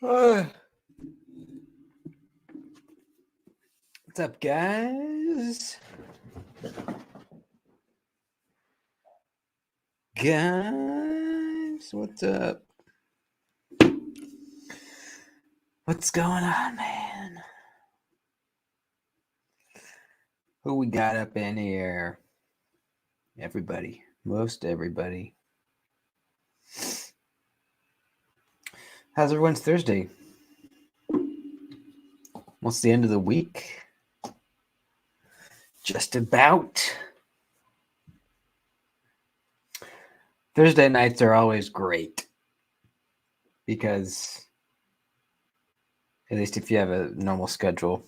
What's up, guys? What's up? What's going on, man? Who we got up in here? Everybody. Most everybody. How's everyone's Thursday? Almost the end of the week. Just about. Thursday nights are always great because, at least if you have a normal schedule,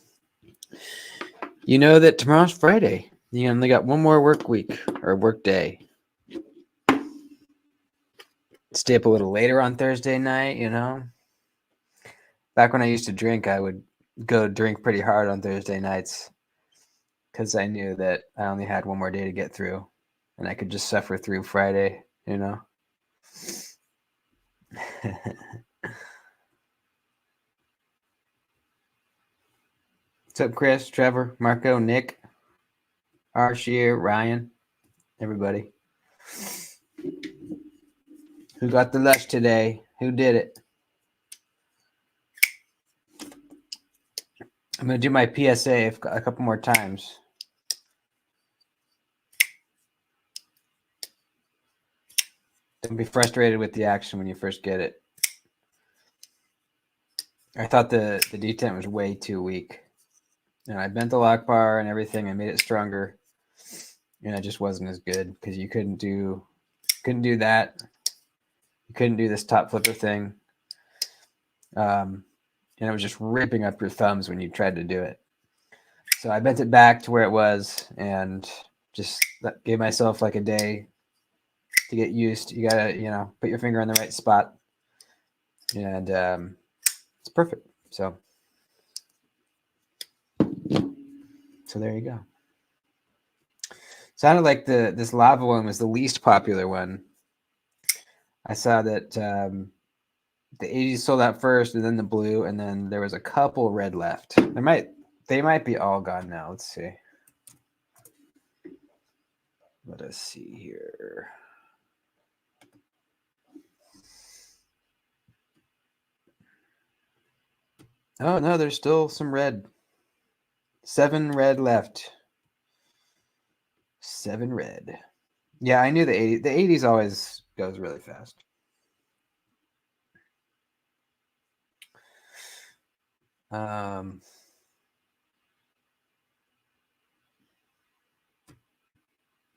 you know that tomorrow's Friday. You only got one more work week or work day. Stay up a little later on Thursday night, you know. Back when I used to drink, I would go drink pretty hard on Thursday nights because I knew that I only had one more day to get through and I could just suffer through Friday, you know. What's up, Chris, Trevor, Marco, Nick, Arshir, Ryan, everybody? Who got the lush today? Who did it? I'm going to do my PSA a couple more times. Don't be frustrated with the action when you first get it. I thought the detent was way too weak. And I bent the lock bar and everything. I made it stronger. And it just wasn't as good because you couldn't do that. You couldn't do this top flipper thing. And it was just ripping up your thumbs when you tried to do it. So I bent it back to where it was and just gave myself like a day to get used. You got to, put your finger on the right spot. And it's perfect. So there you go. Sounded like this lava one was the least popular one. I saw that the 80s sold out first, and then the blue, and then there was a couple red left. They might be all gone now. Let's see. Let us see here. Oh no, there's still some red. 7 red left. 7 red. Yeah, I knew the 80s. The 80s always goes really fast.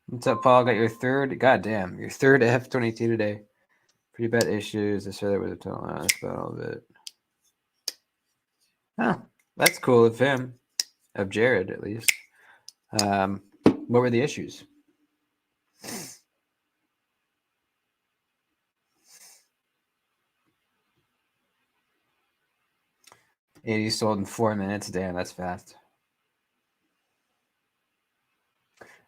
What's up, Paul? Got your third? Goddamn, your third F-22 today. Pretty bad issues. I said there was a total. That's about all of it. Oh, that's cool of him, of Jared at least. What were the issues? $80 sold in 4 minutes. Damn, that's fast.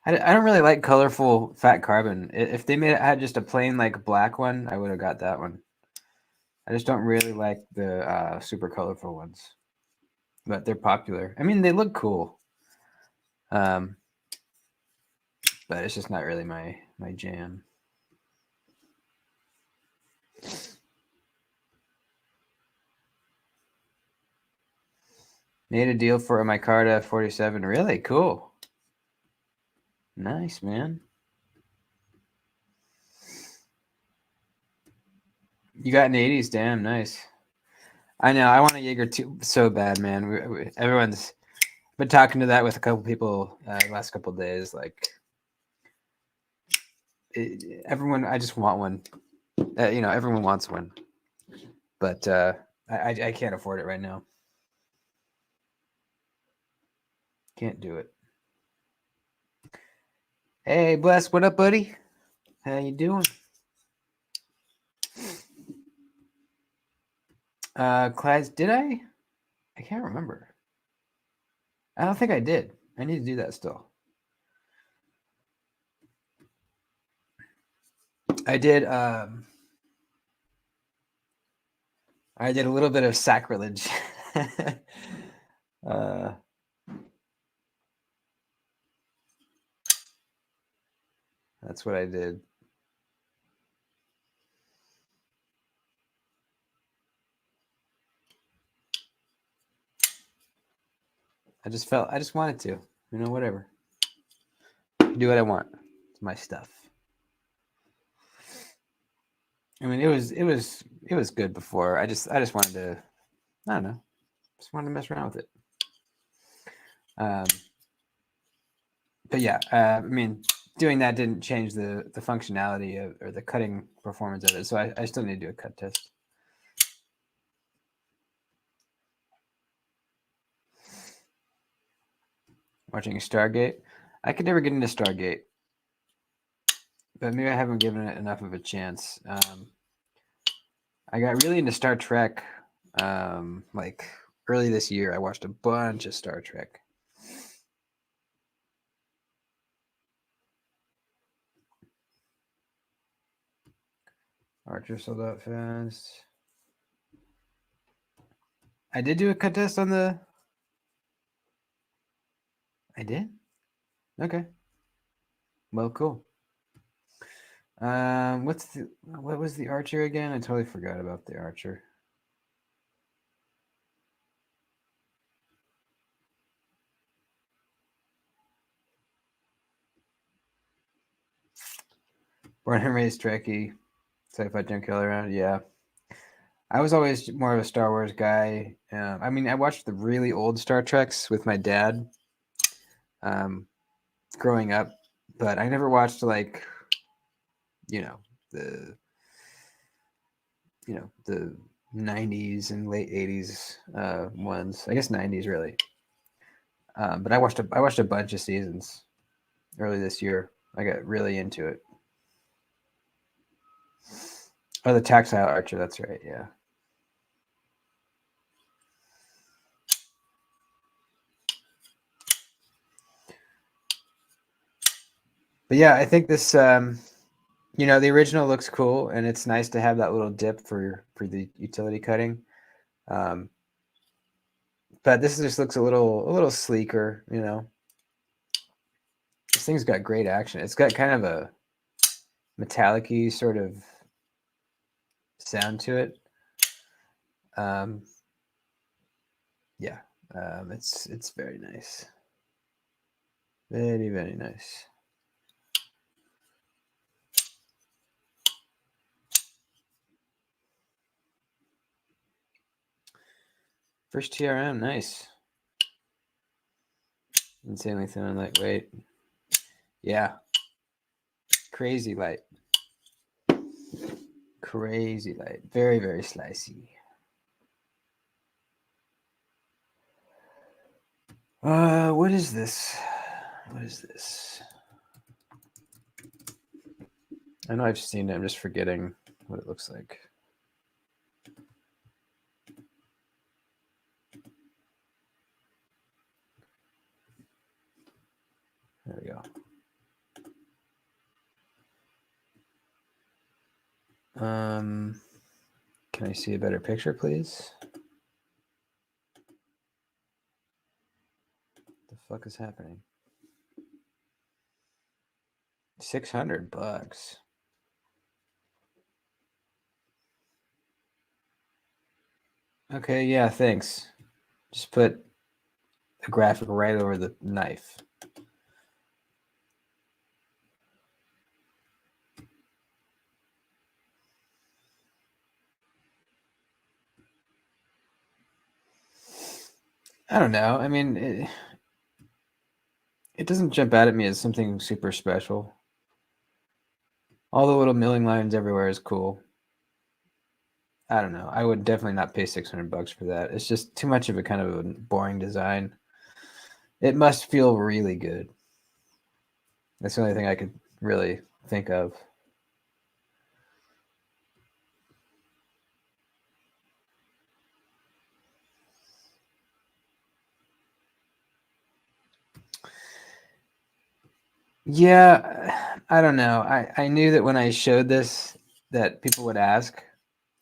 I don't really like colorful fat carbon. If they had just a plain like black one, I would have got that one. I just don't really like the super colorful ones, but they're popular. I mean, they look cool, but it's just not really my jam. Made a deal for a micarta 47. Really cool. Nice, man. You got an 80s. Damn, nice. I know. I want a Jaeger too so bad, man. Everyone's been talking to that with a couple people the last couple of days. Like, everyone, I just want one. Everyone wants one, but I can't afford it right now. Can't do it. Hey, Bless, what up, buddy? How you doing? Clyde, did I? I can't remember. I don't think I did. I need to do that still. I did. I did a little bit of sacrilege. That's what I did. I just wanted to, whatever. Do what I want. It's my stuff. I mean, it was good before. I just wanted to, I don't know, just wanted to mess around with it. But yeah, I mean, doing that didn't change the functionality of, or the cutting performance of it. So I still need to do a cut test. Watching Stargate. I could never get into Stargate, but maybe I haven't given it enough of a chance. I got really into Star Trek, like early this year. I watched a bunch of Star Trek. Archer sold out fast. I did do a cut test on the. I did? Okay. Well, cool. What was the Archer again? I totally forgot about the Archer. Born and raised Trekkie, sci-fi junkie all around. Yeah, I was always more of a Star Wars guy. I mean, I watched the really old Star Treks with my dad, growing up, but I never watched like, the the 90s and late 80s ones. I guess 90s really. But I watched a bunch of seasons early this year. I got really into it. Oh, the Tactile Archer. That's right. Yeah. But yeah, I think this, the original looks cool, and it's nice to have that little dip for the utility cutting. But this just looks a little sleeker. This thing's got great action. It's got kind of a metallic-y sort of sound to it. Yeah, it's very nice. Very, very nice. First TRM, nice. Insanely thin and lightweight. Yeah. Crazy light. Crazy light. Very, very slicey. What is this? What is this? I know I've seen it. I'm just forgetting what it looks like. There we go. Can I see a better picture, please? What the fuck is happening? $600. Okay, yeah, thanks. Just put a graphic right over the knife. I don't know. I mean, it doesn't jump out at me as something super special. All the little milling lines everywhere is cool. I don't know. I would definitely not pay $600 for that. It's just too much of a kind of a boring design. It must feel really good. That's the only thing I could really think of. Yeah, I don't know. I knew that when I showed this that people would ask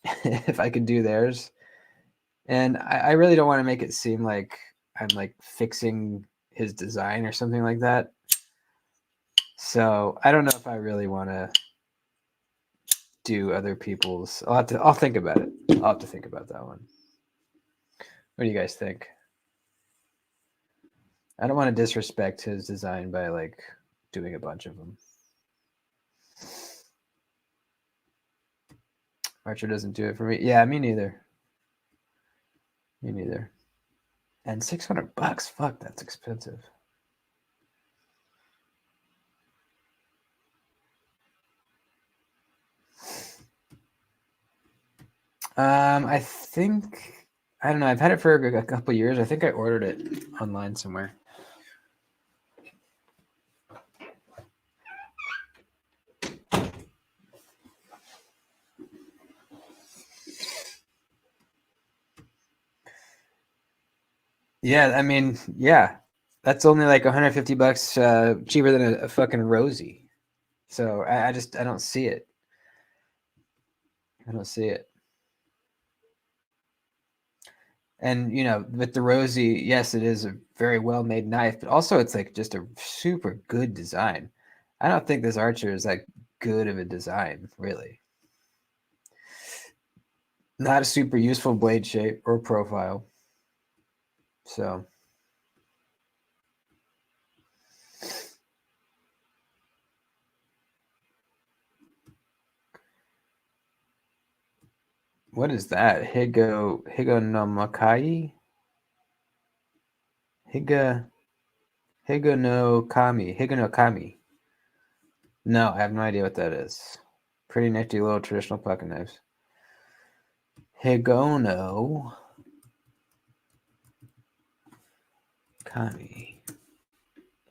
if I could do theirs. And I really don't want to make it seem like I'm like fixing his design or something like that. So I don't know if I really want to do other people's. I'll think about it. I'll have to think about that one. What do you guys think? I don't want to disrespect his design by like doing a bunch of them. Archer doesn't do it for me. Yeah, me neither. Me neither. And $600, fuck, that's expensive. I think I don't know. I've had it for a couple years. I think I ordered it online somewhere. Yeah, I mean, yeah, that's only like $150 cheaper than a fucking Rosie. So I don't see it. I don't see it. And you know, with the Rosie, yes, it is a very well made knife, but also it's like just a super good design. I don't think this Archer is like good of a design, really. Not a super useful blade shape or profile. So what is that? Higo no Makai? Higa no Kami. No, I have no idea what that is. Pretty nifty little traditional pocket knives. Higono Kami.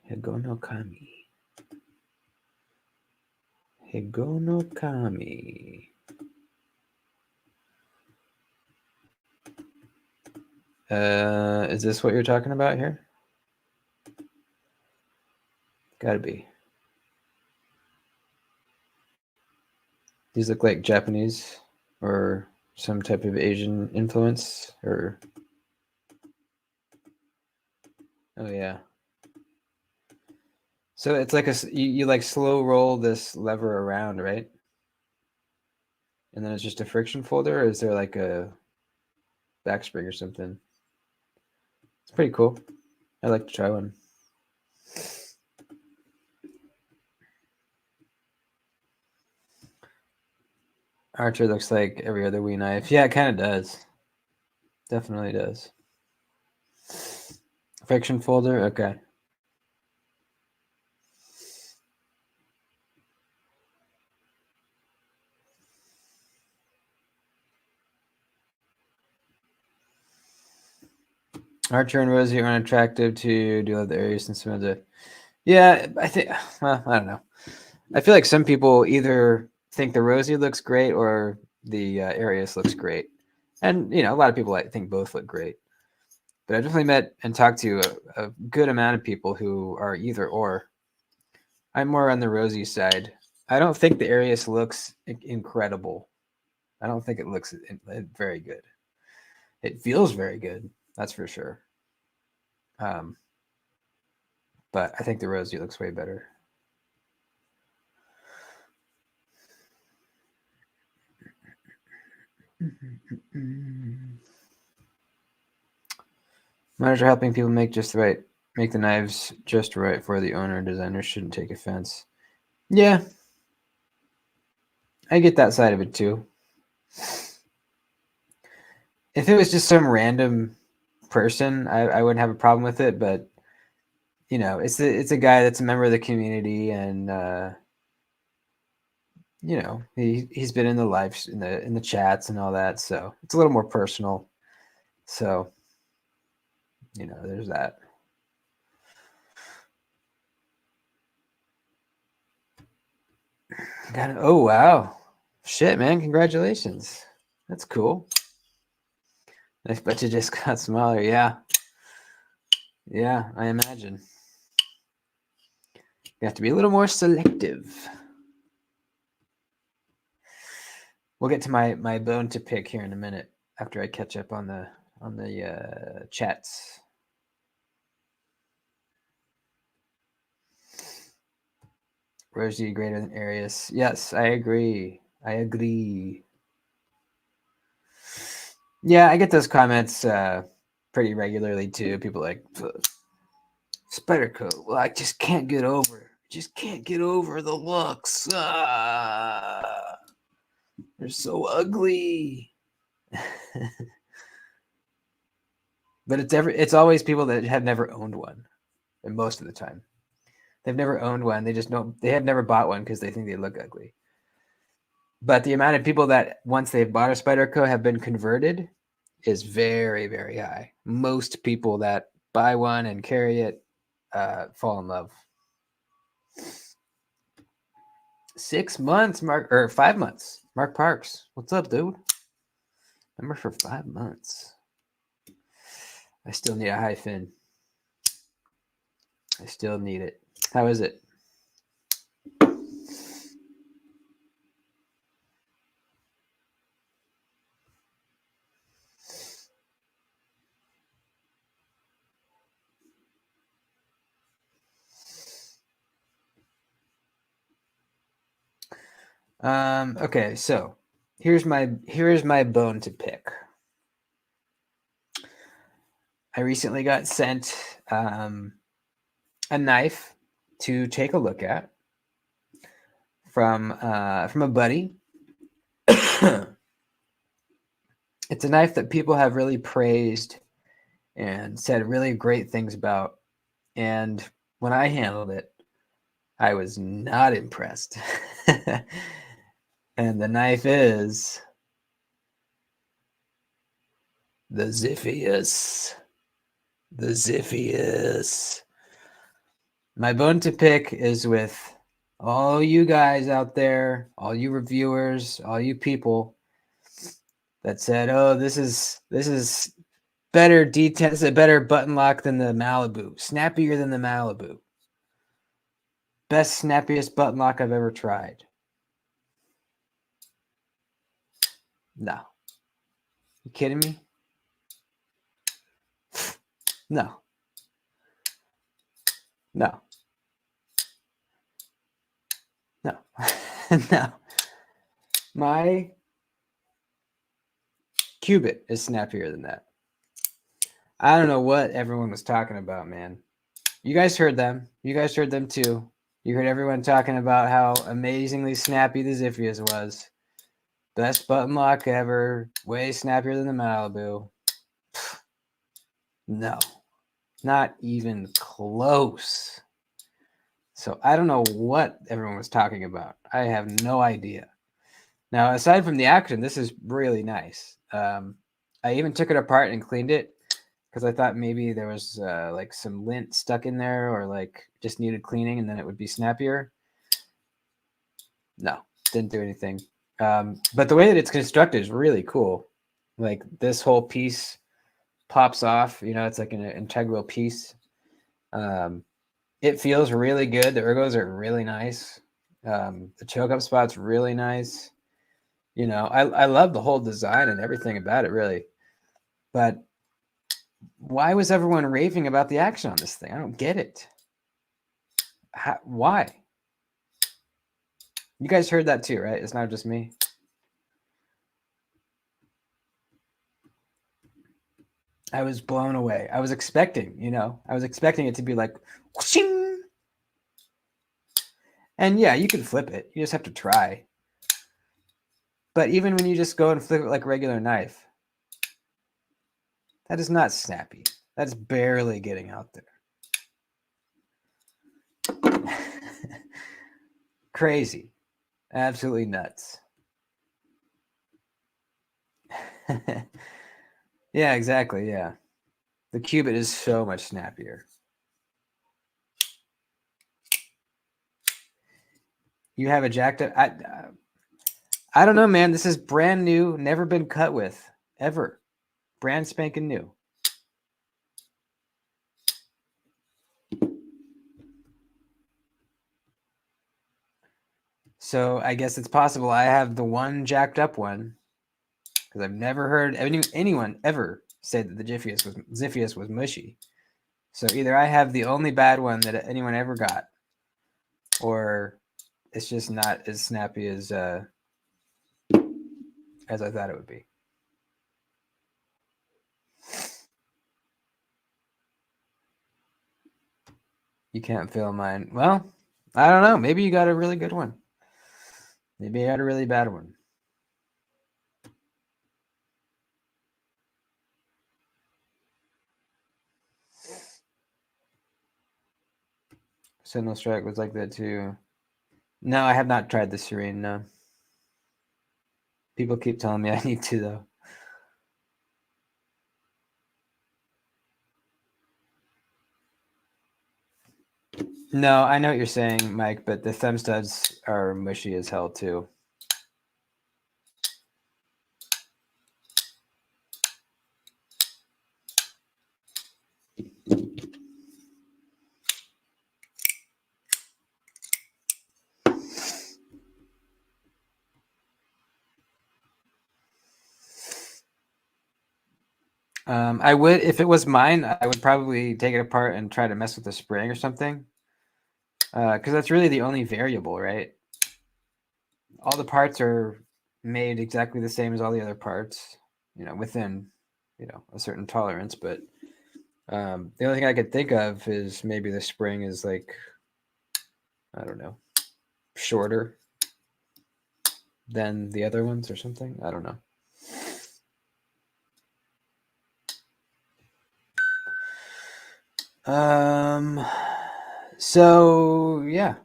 Higono Kami. Higono Kami. Is this what you're talking about here? Gotta be. These look like Japanese or some type of Asian influence, or oh yeah. So it's like you like slow roll this lever around, right? And then it's just a friction folder, or is there like a backspring or something? It's pretty cool. I'd like to try one. Archer looks like every other Wii knife. Yeah, it kind of does. Definitely does. Friction folder, okay. Archer and Rosie are unattractive to do other areas and some of the. Yeah, I think. Well, I don't know. I feel like some people either think the Rosie looks great or the Arius looks great, and you know, a lot of people I think both look great. But I've definitely met and talked to a good amount of people who are either or. I'm more on the Rosie side. I don't think the Arius looks incredible. I don't think it looks very good. It feels very good, that's for sure. But I think the Rosie looks way better. Miners are helping people make the knives just right for the owner. Designers shouldn't take offense. Yeah, I get that side of it too. If it was just some random person, I wouldn't have a problem with it. But you know, it's a guy that's a member of the community, and you know, he's been in the lives in the chats and all that, so it's a little more personal. So you know, there's that. Got it. Oh wow, shit, man! Congratulations. That's cool. I bet you just got smaller. Yeah, yeah, I imagine. You have to be a little more selective. We'll get to my bone to pick here in a minute after I catch up on the on the chats. Rosie greater than Arius. Yes, I agree. I agree. Yeah, I get those comments pretty regularly too. People like Spider Coat. Well, I just can't get over. Just can't get over the looks. They're so ugly. But it's always people that have never owned one, and most of the time. They've never owned one. They just know they have never bought one because they think they look ugly. But the amount of people that once they've bought a Spyderco have been converted is very, very high. Most people that buy one and carry it fall in love. 6 months, Mark, or 5 months. Mark Parks, what's up, dude? Remember for 5 months. I still need a high fin. I still need it. How is it? Okay, so here's my bone to pick. I recently got sent a knife to take a look at from a buddy. It's a knife that people have really praised and said really great things about. And when I handled it, I was not impressed. And the knife is the Zius. The Zius. My bone to pick is with all you guys out there, all you reviewers, all you people that said, "Oh, this is better detail. It's a better button lock than the Malibu. Snappier than the Malibu. Best snappiest button lock I've ever tried." No. You kidding me? No. No. No. No. My Cubit is snappier than that. I don't know what everyone was talking about, man. You guys heard them. You guys heard them too. You heard everyone talking about how amazingly snappy the Ziphius was. Best button lock ever. Way snappier than the Malibu. No. Not even close. So I don't know what everyone was talking about. I have no idea. Now, aside from the action, this is really nice. I even took it apart and cleaned it because I thought maybe there was like some lint stuck in there or like just needed cleaning and then it would be snappier. No, didn't do anything. But the way that it's constructed is really cool. Like this whole piece pops off. You know, it's like an integral piece. It feels really good. The ergos are really nice. The choke up spot's really nice. You know, I love the whole design and everything about it, really. But why was everyone raving about the action on this thing? I don't get it. Why? You guys heard that too, right? It's not just me. I was blown away. I was expecting, it to be like, whooshing. And yeah, you can flip it. You just have to try. But even when you just go and flip it like a regular knife, that is not snappy. That's barely getting out there. Crazy. Absolutely nuts. Yeah, exactly. Yeah. The Cubit is so much snappier. You have a jacked up. I don't know, man. This is brand new, never been cut with, ever. Brand spanking new. So I guess it's possible I have the one jacked up one because I've never heard anyone ever say that the Ziphius was mushy. So either I have the only bad one that anyone ever got, or it's just not as snappy as I thought it would be. You can't feel mine. Well, I don't know. Maybe you got a really good one. Maybe I got a really bad one. Sentinel Strike was like that too. No, I have not tried the Serene, no. People keep telling me I need to, though. No, I know what you're saying, Mike, but the thumb studs are mushy as hell, too. I would, if it was mine, I would probably take it apart and try to mess with the spring or something. Because that's really the only variable, right? All the parts are made exactly the same as all the other parts, within, a certain tolerance. But the only thing I could think of is maybe the spring is like, I don't know, shorter than the other ones or something. I don't know. So yeah,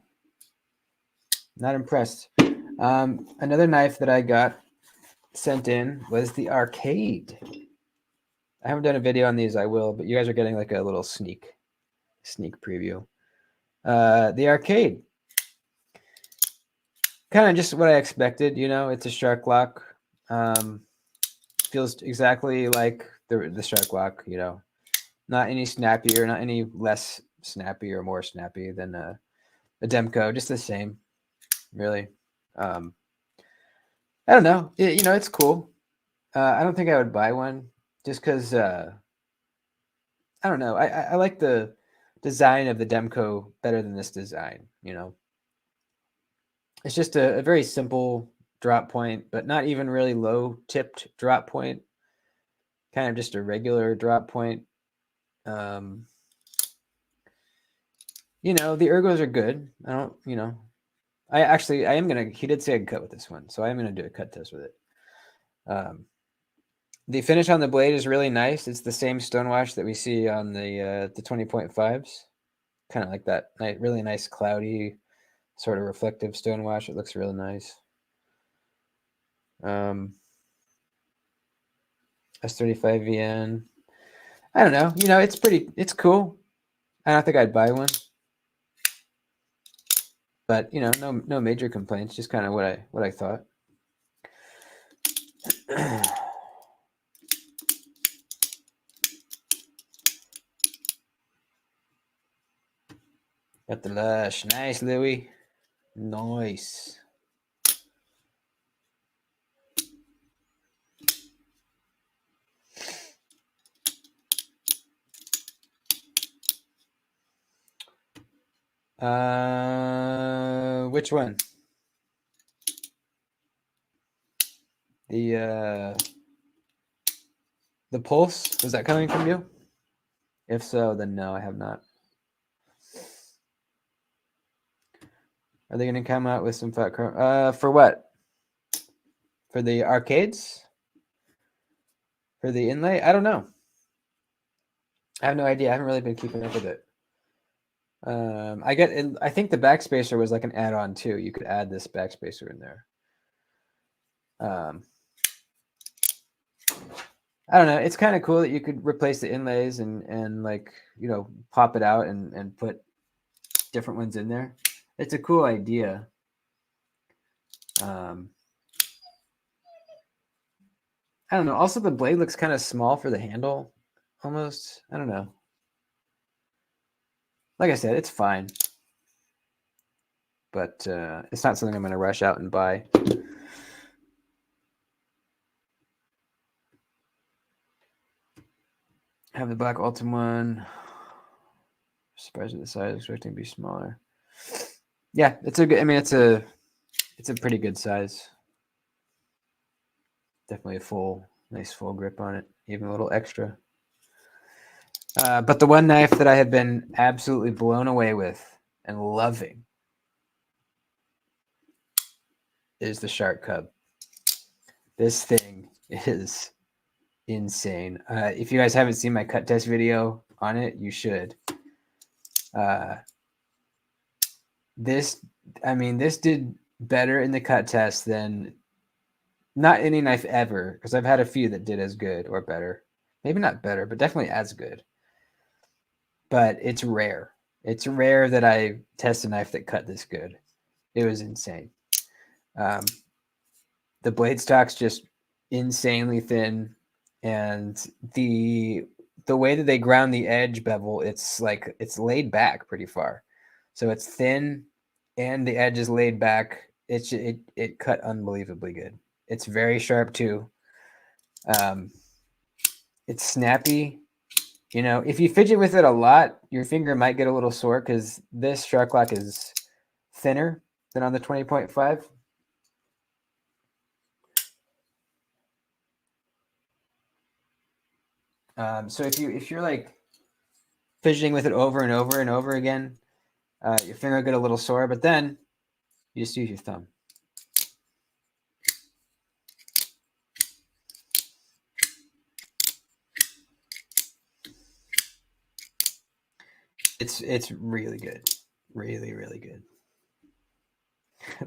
not impressed. Another knife that I got sent in was the Arcade. I haven't done a video on these. I will, but you guys are getting like a little sneak preview. The Arcade, kind of just what I expected. It's a shark lock. Feels exactly like the shark lock. Not any snappier, not any less snappy or more snappy than a Demko. Just the same, really. I don't know. It's cool. I don't think I would buy one just because I don't know. I like the design of the Demko better than this design. It's just a very simple drop point, but not even really low tipped drop point. Kind of just a regular drop point. The ergos are good. I don't. I am gonna. He did say I could cut with this one, so I am gonna do a cut test with it. The finish on the blade is really nice. It's the same stonewash that we see on the 20.5s. Kind of like that really nice cloudy, sort of reflective stonewash. It looks really nice. S35 VN. I don't know. It's cool. I don't think I'd buy one. But no major complaints. Just kind of what I thought. Got the Lush. Nice, Louis. Nice. Which one? The Pulse? Was that coming from you? If so, then no, I have not. Are they going to come out with some fat chrome? For what? For the arcades? For the inlay? I don't know. I have no idea. I haven't really been keeping up with it. I think the backspacer was like an add-on too. You could add this backspacer in there. I don't know. It's kind of cool that you could replace the inlays and like, pop it out and put different ones in there. It's a cool idea. I don't know. Also, the blade looks kind of small for the handle almost. I don't know. Like I said, it's fine. But it's not something I'm going to rush out and buy. have the black Ultim one. Surprised at the size, expecting to be smaller. Yeah, it's a good. I mean, it's a pretty good size. Definitely a nice full grip on it, even a little extra. But the one knife that I have been absolutely blown away with and loving is the Shark Cub. This thing is insane. If you guys haven't seen my cut test video on it, you should. This did better in the cut test than not any knife ever, because I've had a few that did as good or better. Maybe not better, but definitely as good. But it's rare. It's rare that I test a knife that cut this good. It was insane. The blade stock's just insanely thin, and the way that they ground the edge bevel, it's laid back pretty far, so it's thin, and the edge is laid back. It cut unbelievably good. It's very sharp too. It's snappy. You know, if you fidget with it a lot, your finger might get a little sore because this shark lock is thinner than on the 20.5. So if you're like fidgeting with it over and over and over again, your finger will get a little sore, but then you just use your thumb. It's really good. Really, really good.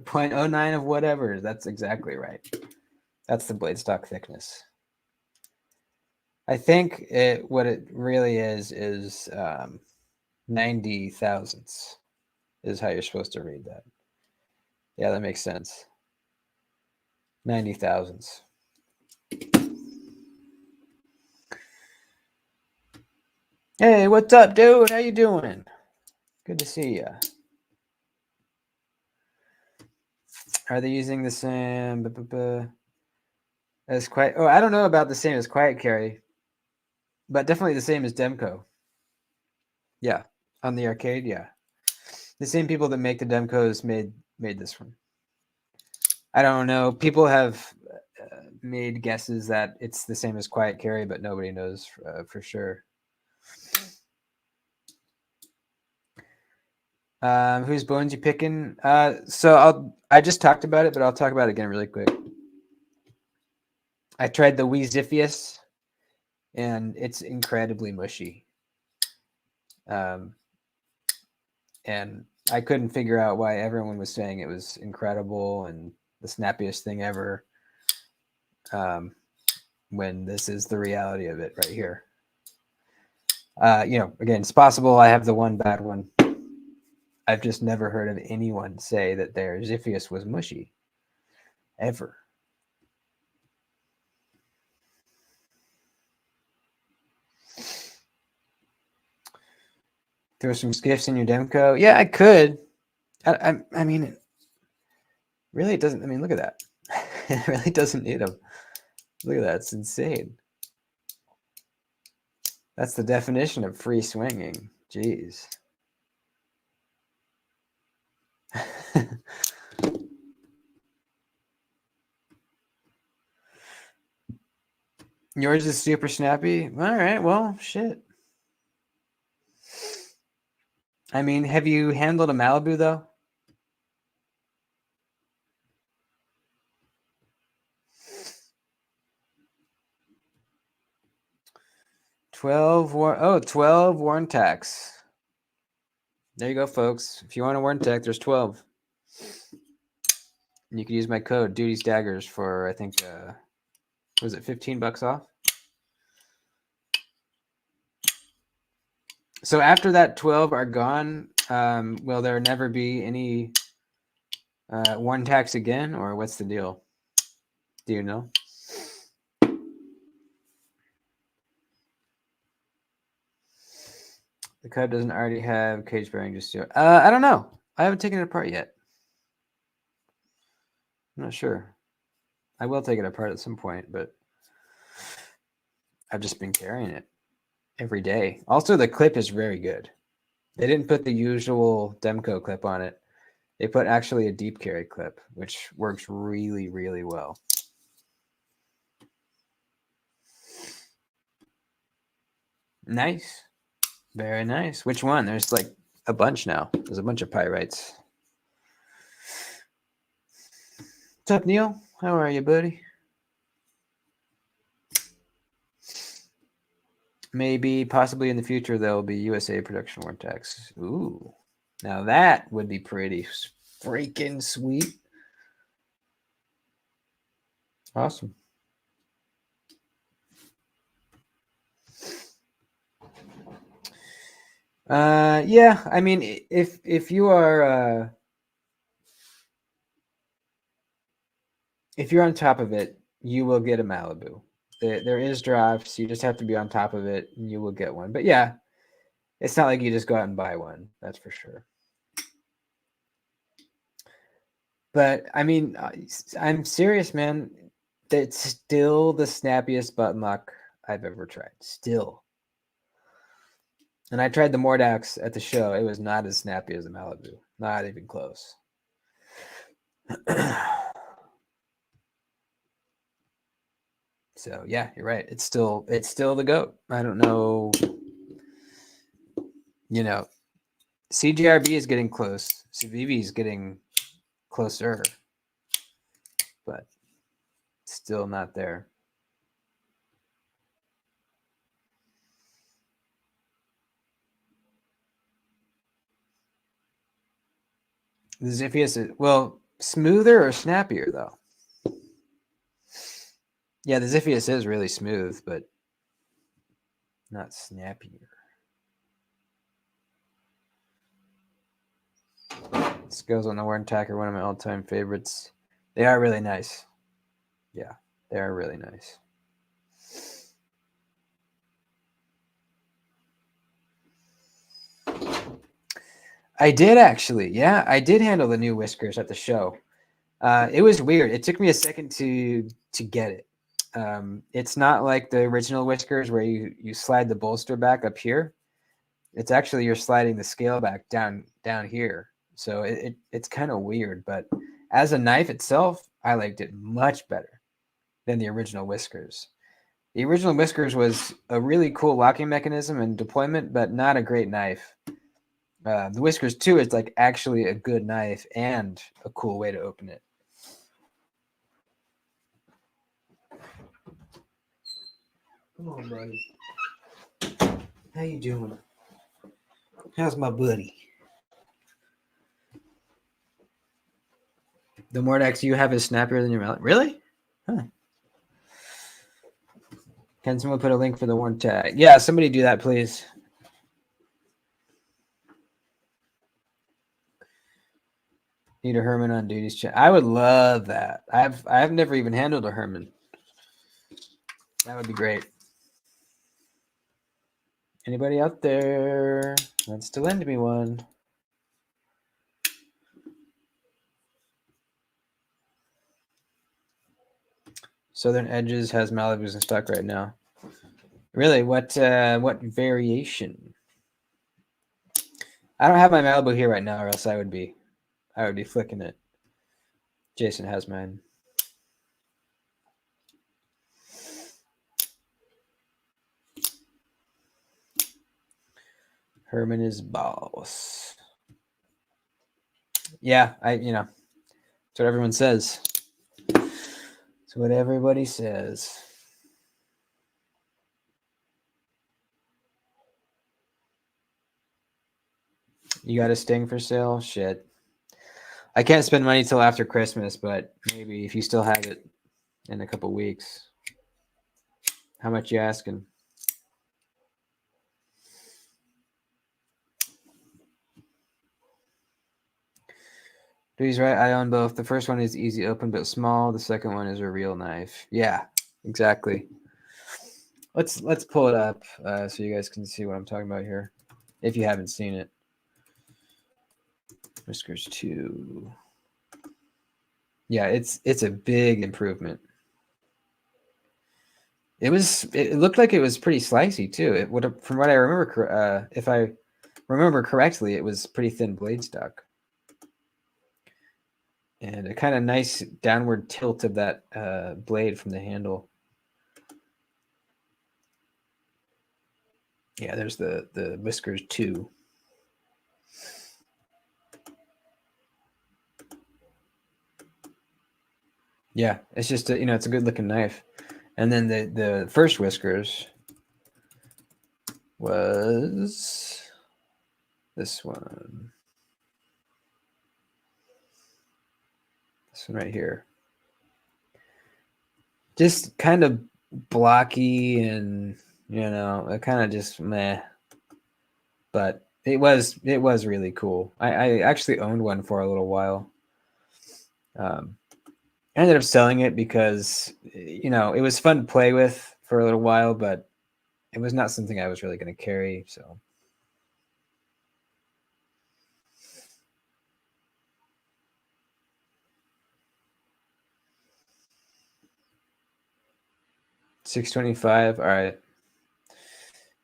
0.09 of whatever. That's exactly right. That's the blade stock thickness. I think what it really is 90 thousandths is how you're supposed to read that. Yeah, that makes sense. 90 thousandths. Hey, what's up, dude? How you doing? Good to see you. Are they using the same as quiet? Oh, I don't know about the same as Quiet Carry, but definitely the same as Demco. Yeah, on the arcade, yeah. The same people that make the Demcos made this one. I don't know. People have made guesses that it's the same as Quiet Carry, but nobody knows for sure. Whose bones you picking? So I just talked about it, but I'll talk about it again really quick. I tried the Zius, and it's incredibly mushy. And I couldn't figure out why everyone was saying it was incredible and the snappiest thing ever, when this is the reality of it right here. Again, it's possible I have the one bad one. I've just never heard of anyone say that their Zius was mushy, ever. Throw some skiffs in your Demco? Yeah, I could. I mean, really, it doesn't. I mean, look at that. It really doesn't need them. Look at that. It's insane. That's the definition of free swinging. Jeez. Yours is super snappy? All right, well, shit. I mean, have you handled a Malibu, though? $12 Warren tax. There you go, folks. If you want a Warren tax, there's 12. And you can use my code Doody's Daggers for, I think, was it $15 off? So after that 12 are gone, will there never be any Warren tax again, or what's the deal? Do you know? The Cub doesn't already have cage bearing, just do it. I don't know. I haven't taken it apart yet. I'm not sure. I will take it apart at some point, but I've just been carrying it. every day. Also, the clip is very good. They didn't put the usual Demco clip on it. They put actually a deep carry clip, which works really, really well. Nice. Very nice. Which one? There's like a bunch now. There's a bunch of pyrites. What's up, Neil? How are you, buddy? Maybe, possibly in the future, there'll be USA production war tax. Ooh. Now that would be pretty freaking sweet. Awesome. Yeah, I mean, if you are if you're on top of it, you will get a Malibu. There is drops. You just have to be on top of it, and you will get one. But yeah, it's not like you just go out and buy one. That's for sure. But I mean, I'm serious, man. It's still the snappiest button lock I've ever tried. Still. And I tried the Mordax at the show. It was not as snappy as the Malibu. Not even close. So yeah, you're right. It's still the GOAT. I don't know. You know, CGRB is getting close. CVV is getting closer, but still not there. The Zius is, well, smoother or snappier though. Yeah, the Zius is really smooth, but not snappier. Skills on the Warren Tacker, one of my all-time favorites. They are really nice. Yeah, they are really nice. I did actually. Yeah, I did handle the new Whiskers at the show. It was weird. It took me a second to get it. It's not like the original Whiskers where you slide the bolster back up here. It's actually you're sliding the scale back down here. So it's kind of weird, but as a knife itself, I liked it much better than the original Whiskers. The original Whiskers was a really cool locking mechanism and deployment, but not a great knife. The Whiskers 2 is like actually a good knife and a cool way to open it. Come on, buddy. How you doing? How's my buddy? The Mordax you have is snappier than your mallet. Really? Huh. Can someone put a link for the Warren tag? Yeah, somebody do that, please. Need a Herman on Doody's chat. I would love that. I've never even handled a Herman. That would be great. Anybody out there wants to lend me one? Southern Edges has Malibus in stock right now. Really? What variation? I don't have my Malibu here right now, or else I would be flicking it. Jason has mine. Herman is boss. Yeah, that's what everyone says. It's what everybody says. You got a Sting for sale? Shit. I can't spend money till after Christmas, but maybe if you still have it in a couple weeks. How much you asking? He's right. I own both. The first one is easy open but small. The second one is a real knife. Yeah, exactly. Let's pull it up so you guys can see what I'm talking about here, if you haven't seen it. Whiskers 2. Yeah, it's a big improvement. It looked like it was pretty slicey too. It would have, from what I remember, if I remember correctly, it was pretty thin blade stock. And a kind of nice downward tilt of that blade from the handle. Yeah, there's the Whiskers 2. Yeah, it's just it's a good looking knife. And then the first Whiskers was this one. This one right here. Just kind of blocky and it kind of just meh. But it was really cool. I actually owned one for a little while. I ended up selling it because it was fun to play with for a little while, but it was not something I was really going to carry. So $625. All right.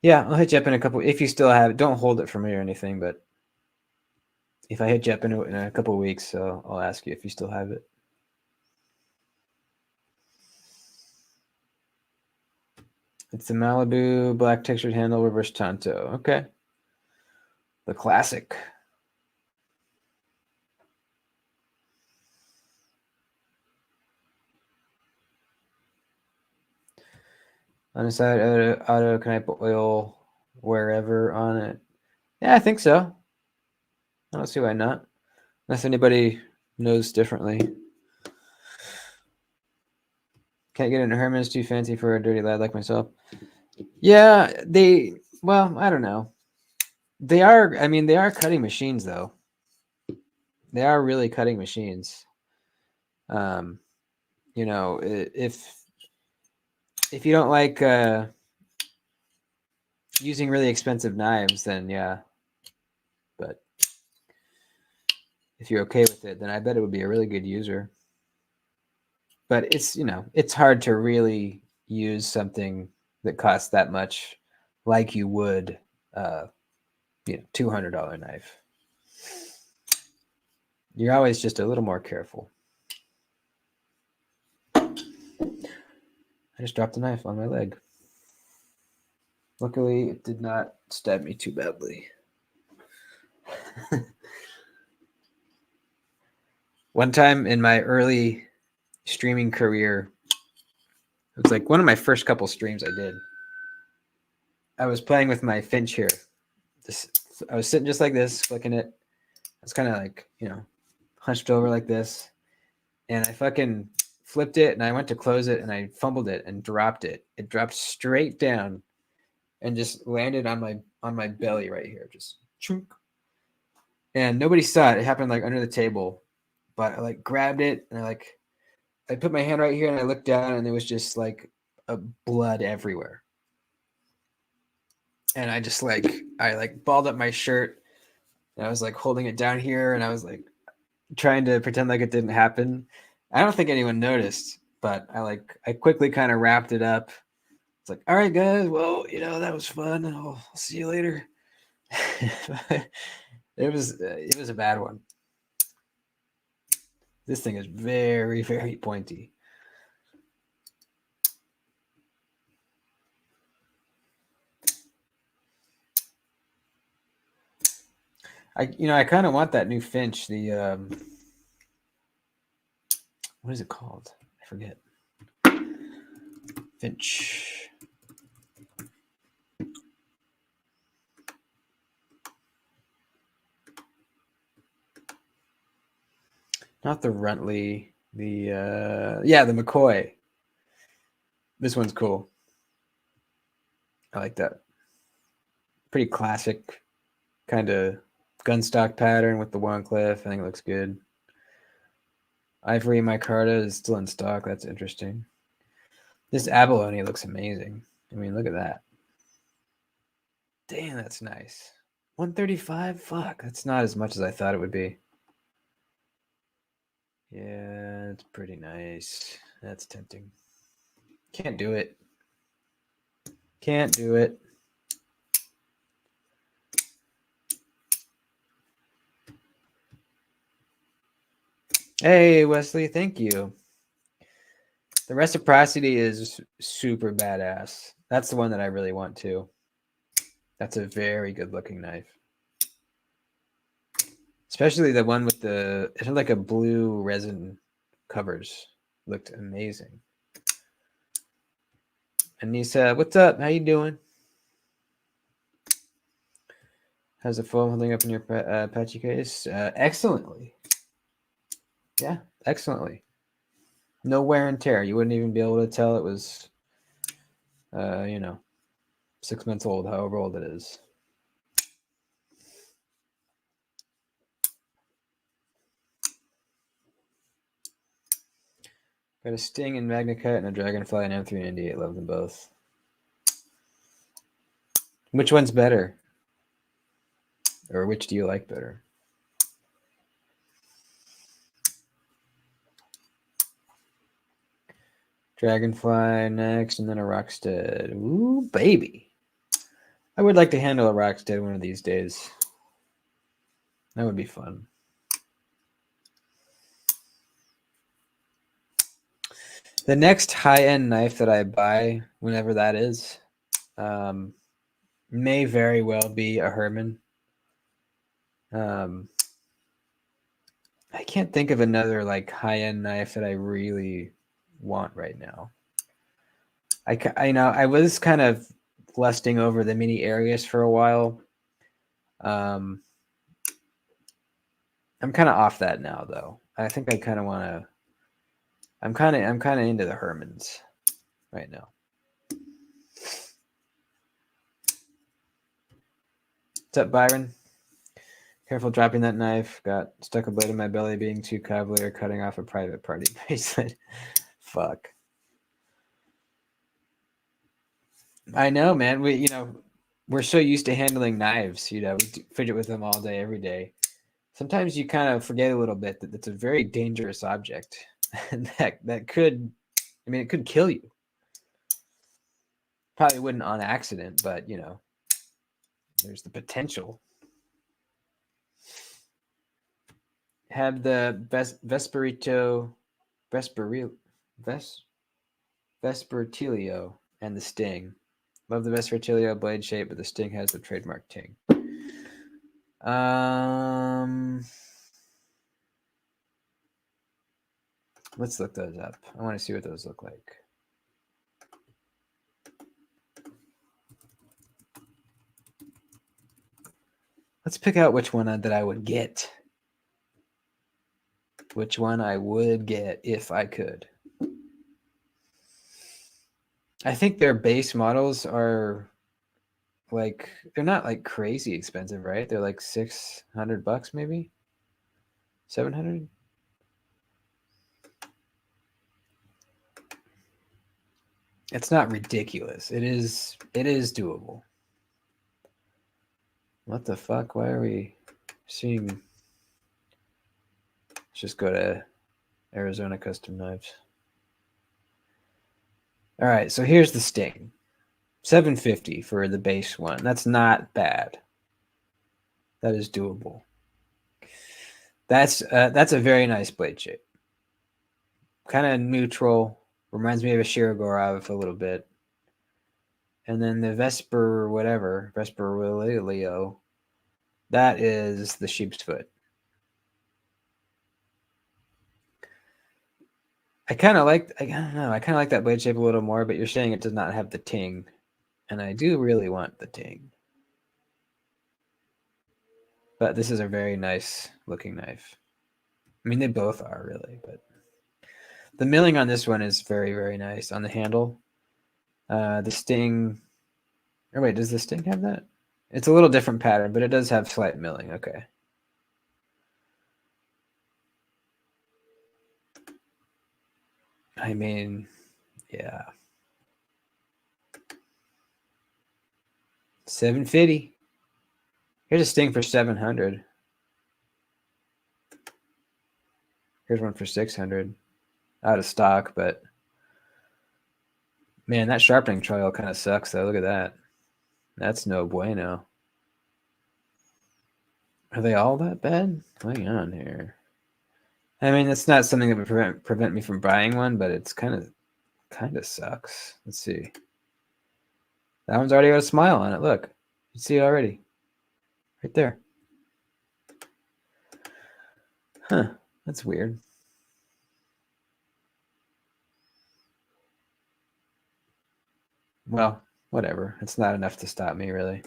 Yeah, I'll hit you up in a couple. If you still have it, don't hold it for me or anything. But if I hit you up in a couple of weeks, so I'll ask you if you still have it. It's the Malibu black textured handle reverse Tonto. Okay. The classic. On the side, auto, can I put oil wherever on it? Yeah, I think so. I don't see why not. Unless anybody knows differently. Can't get into Herman's, too fancy for a dirty lad like myself. Yeah, I don't know. They are cutting machines though. They are really cutting machines. If you don't like using really expensive knives, then yeah. But if you're okay with it, then I bet it would be a really good user. But it's hard to really use something that costs that much like you would $200 knife. You're always just a little more careful. I just dropped a knife on my leg. Luckily, it did not stab me too badly. One time in my early streaming career, it was like one of my first couple streams I did. I was playing with my Finch here. I was sitting just like this, flicking it. I was kind of like, hunched over like this. And I fucking flipped it and I went to close it and I fumbled it and dropped it. It dropped straight down and just landed on my belly right here. Just chunk. And nobody saw it. It happened like under the table. But I like grabbed it and I put my hand right here and I looked down and there was just like a blood everywhere. And I just I balled up my shirt and I was like holding it down here and I was like trying to pretend like it didn't happen. I don't think anyone noticed, but I quickly kind of wrapped it up. It's like, all right, guys, well, that was fun. I'll see you later. It was a bad one. This thing is very, very pointy. I kind of want that new Finch. The what is it called? I forget. Finch. Not the Runtley. The the McCoy. This one's cool. I like that. Pretty classic kind of gun stock pattern with the Wharncliffe. I think it looks good. Ivory micarta is still in stock. That's interesting. This abalone looks amazing. I mean, look at that. Damn, that's nice. 135? Fuck, that's not as much as I thought it would be. Yeah, it's pretty nice. That's tempting. Can't do it. Can't do it. Hey, Wesley, thank you. The reciprocity is super badass. That's the one that I really want too. That's a very good looking knife. Especially the one with the, it had like a blue resin covers. Looked amazing. Anissa, what's up? How you doing? How's the foam holding up in your patchy case? Excellently. Yeah, excellently. No wear and tear. You wouldn't even be able to tell it was, 6 months old, however old it is. Got a Sting and Magnacut and a Dragonfly and M398. Love them both. Which one's better? Or which do you like better? Dragonfly next, and then a Rockstead. Ooh, baby. I would like to handle a Rockstead one of these days. That would be fun. The next high-end knife that I buy, whenever that is, may very well be a Herman. I can't think of another like high-end knife that I really want right now. I was kind of lusting over the mini Arius for a while. I'm kind of off that now, though. I think I kind of want to. I'm kind of into the Hermans right now. What's up, Byron? Careful dropping that knife. Got stuck a blade in my belly being too cavalier, cutting off a private party bracelet. Fuck. I know, man. We're so used to handling knives. We fidget with them all day, every day. Sometimes you kind of forget a little bit that it's a very dangerous object, and that could, it could kill you. Probably wouldn't on accident, but there's the potential. Have the Vespertilio and the Sting. Love the Vespertilio blade shape, but the Sting has the trademark ting. Let's look those up. I want to see what those look like. Let's pick out which one that I would get. Which one I would get if I could. I think their base models are like, they're not like crazy expensive, right? They're like $600 maybe? 700? It's not ridiculous. It is doable. What the fuck? Why are we seeing? Let's just go to Arizona Custom Knives. All right, so here's the Sting. $750 for the base one. That's not bad. That is doable. That's a very nice blade shape. Kind of neutral. Reminds me of a Shirogorov a little bit. And then the Vesperilio, that is the sheep's foot. I don't know. I kind of like that blade shape a little more, but you're saying it does not have the ting. And I do really want the ting. But this is a very nice looking knife. I mean, they both are really, but the milling on this one is very, very nice on the handle. The Sting, or wait, does the Sting have that? It's a little different pattern, but it does have slight milling. Okay. I mean, yeah. $750. Here's a Sting for $700. Here's one for $600. Out of stock, but Man, that sharpening trial kind of sucks, though. Look at that. That's no bueno. Are they all that bad? Hang on here. I mean, it's not something that would prevent me from buying one, but it's kind of sucks. Let's see. That one's already got a smile on it. Look, you see it already, right there. Huh? That's weird. Well, whatever. It's not enough to stop me, really.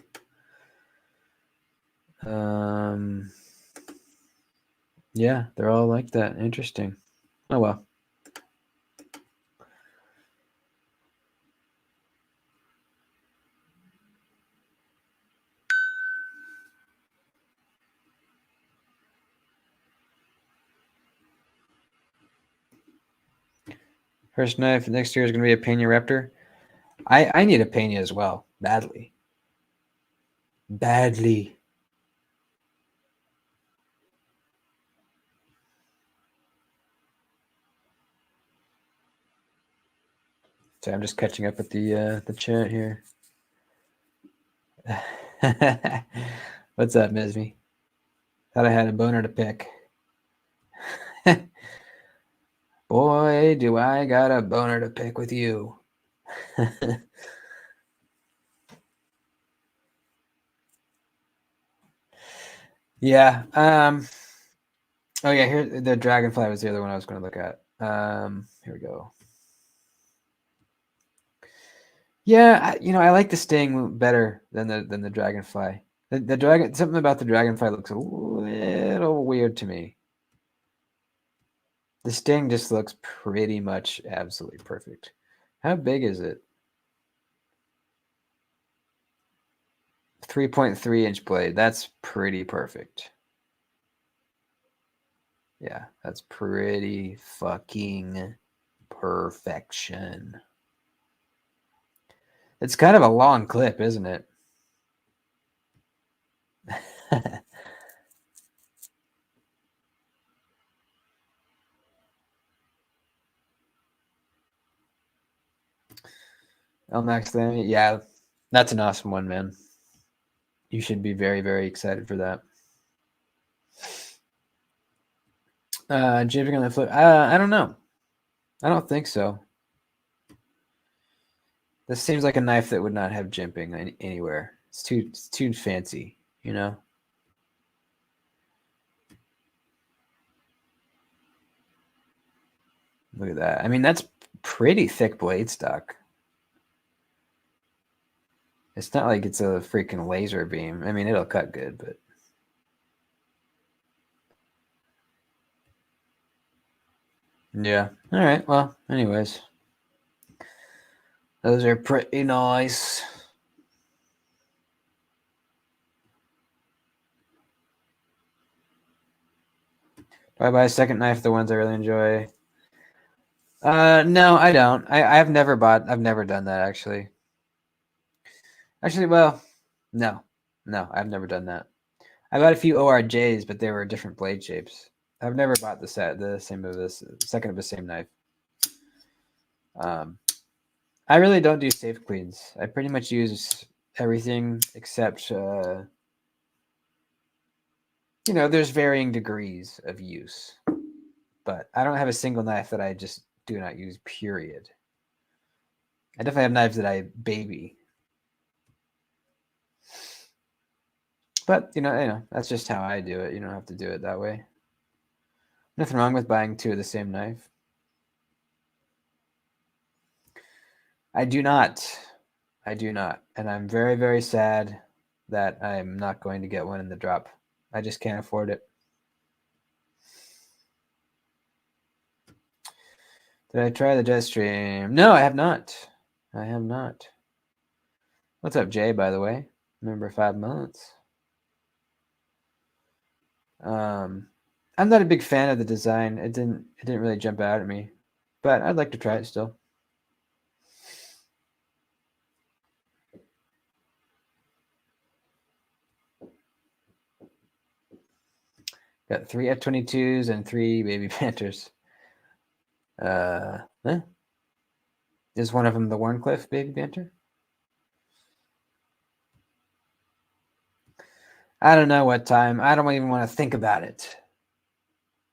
Yeah, they're all like that. Interesting. Oh well. First knife next year is going to be a Pena Raptor. I need a Pena as well, badly. Badly. So I'm just catching up with the chat here. What's up, Mismy? Thought I had a boner to pick. Boy, do I got a boner to pick with you. Yeah. Oh yeah, here the dragonfly was the other one I was going to look at. Here we go. Yeah, I like the sting better than the dragonfly. The dragon, something about the dragonfly looks a little weird to me. The sting just looks pretty much absolutely perfect. How big is it? 3.3-inch blade. That's pretty perfect. Yeah, that's pretty fucking perfection. It's kind of a long clip, isn't it? LMAX thing, yeah, that's an awesome one, man. You should be very, very excited for that. Jibbing on the flip. I don't know. I don't think so. This seems like a knife that would not have jimping anywhere. It's too fancy, you know. Look at that. I mean, that's pretty thick blade stock. It's not like it's a freaking laser beam. I mean, it'll cut good, but yeah. All right. Well, anyways, those are pretty nice. Do I buy a second knife? The ones I really enjoy. No, I don't. I've never bought. I've never done that actually. Actually, well, no, I've never done that. I bought a few ORJs, but they were different blade shapes. I've never bought the second of the same knife. I really don't do safe cleans. I pretty much use everything except, there's varying degrees of use, but I don't have a single knife that I just do not use. Period. I definitely have knives that I baby, but that's just how I do it. You don't have to do it that way. Nothing wrong with buying two of the same knife. I do not. And I'm very, very sad that I'm not going to get one in the drop. I just can't afford it. Did I try the jet stream? No, I have not. What's up, Jay, by the way? Remember 5 months. I'm not a big fan of the design. It didn't really jump out at me, but I'd like to try it still. Got 3 F-22s and 3 baby Panthers. Eh. Is one of them the Warncliffe Baby Banter? I don't know what time. I don't even want to think about it.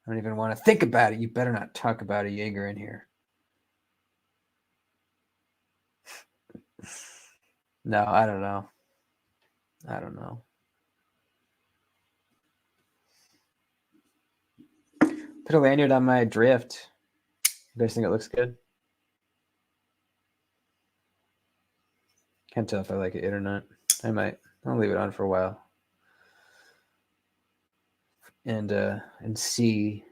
I don't even want to think about it. You better not talk about a Jaeger in here. No, I don't know. I don't know. Put a lanyard on my drift. You guys think it looks good? Can't tell if I like it or not. I might. I'll leave it on for a while. And see.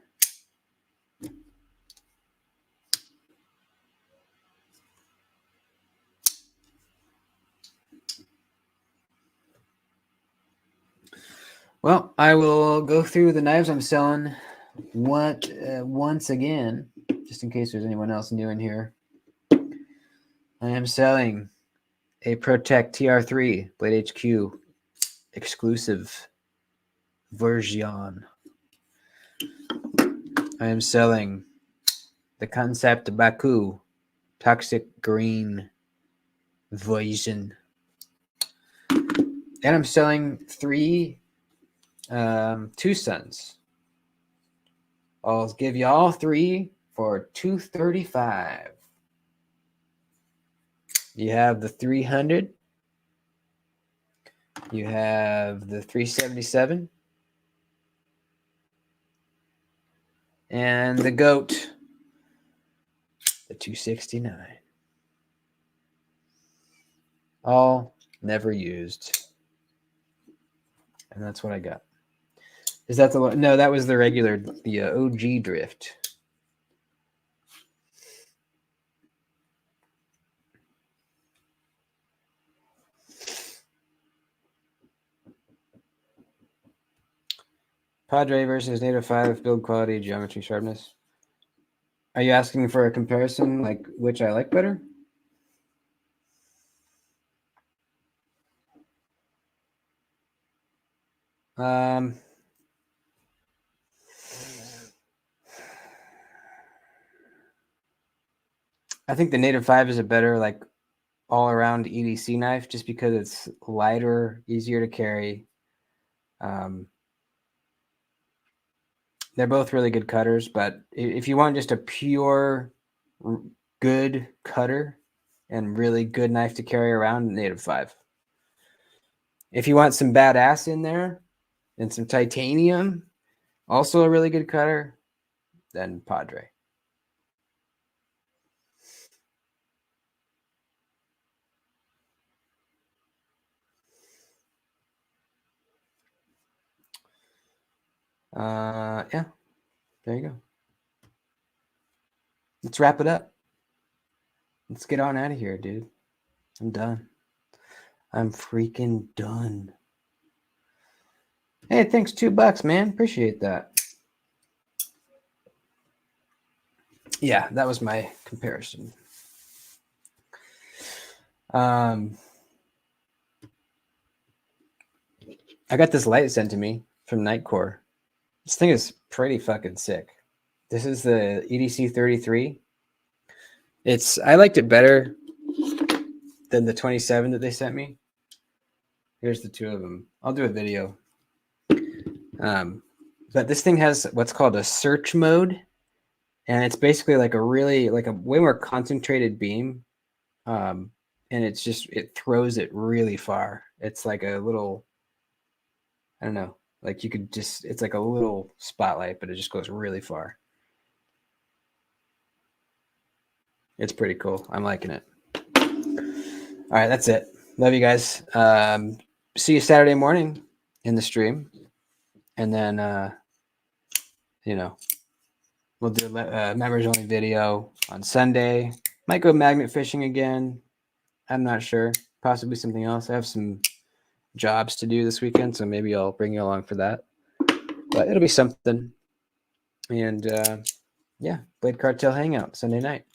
Well, I will go through the knives I'm selling once again, just in case there's anyone else new in here. I am selling a Protect TR3 Blade HQ exclusive version. I am selling the Concept Baku Toxic Green version. And I'm selling 3 Two Sons. I'll give you all 3 for $235. You have the 300. You have the 377. And the GOAT, the 269. All never used. And that's what I got. Is that the one? No, that was the regular, the OG drift. Padre versus Native 5, build quality, geometry, sharpness. Are you asking for a comparison, like which I like better? I think the Native 5 is a better, like, all-around EDC knife just because it's lighter, easier to carry. They're both really good cutters, but if you want just a pure good cutter and really good knife to carry around, Native 5. If you want some badass in there and some titanium, also a really good cutter, then Padre. Yeah, there you go. Let's wrap it up. Let's get on out of here, dude. I'm done. I'm freaking done. Hey, thanks, $2, man. Appreciate that. Yeah, that was my comparison. I got this light sent to me from Nightcore. This thing is pretty fucking sick. This is the EDC 33. I liked it better than the 27 that they sent me. Here's the 2 of them. I'll do a video. But this thing has what's called a search mode, and it's basically like a way more concentrated beam. And it throws it really far. It's like a little, I don't know, like it's like a little spotlight, but it just goes really far. It's pretty cool. I'm liking it. All right, that's it. Love you guys. See you Saturday morning in the stream. And then, we'll do a members only video on Sunday. Might go magnet fishing again. I'm not sure. Possibly something else. I have some jobs to do this weekend, so maybe I'll bring you along for that. But it'll be something. And yeah, Blade Cartel Hangout Sunday night.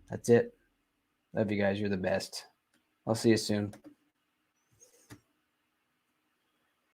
That's it. Love you guys. You're the best. I'll see you soon.